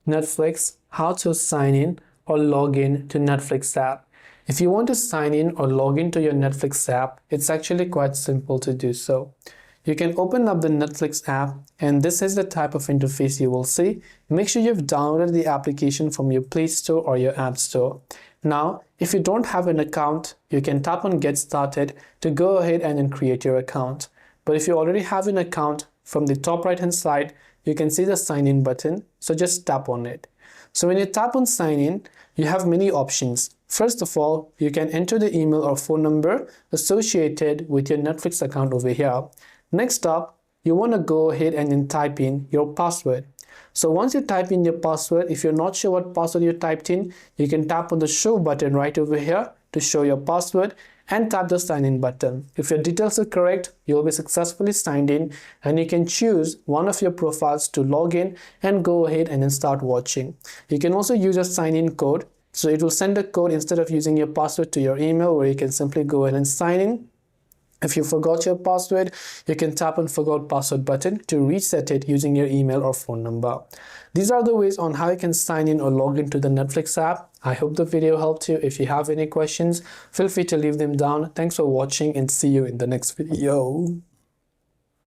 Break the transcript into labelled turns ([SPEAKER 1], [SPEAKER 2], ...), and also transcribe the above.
[SPEAKER 1] Netflix, how to sign in or log in to Netflix app. If you want to sign in or log into your Netflix app, it's actually quite simple to do so. You can open up the Netflix app and this is the type of interface you will see. Make sure you've downloaded the application from your Play Store or your App Store. Now, if you don't have an account, you can tap on Get Started to go ahead and then create your account. But if you already have an account, from the top right hand side, you can see the sign in button, so just tap on it. So when you tap on sign in, you have many options. First of all, you can enter the email or phone number associated with your Netflix account over here. Next up, you want to go ahead and then type in your password. So once you type in your password, if you're not sure what password you typed in, you can tap on the show button right over here to show your password and tap the sign in button. If your details are correct, you'll be successfully signed in and you can choose one of your profiles to log in and go ahead and then start watching. You can also use a sign in code. So it will send a code instead of using your password to your email, where you can simply go ahead and sign in. If you forgot your password, you can tap on forgot password button to reset it using your email or phone number. These are the ways on how you can sign in or log into the Netflix app. I hope the video helped you. If you have any questions, feel free to leave them down. Thanks for watching and see you in the next video.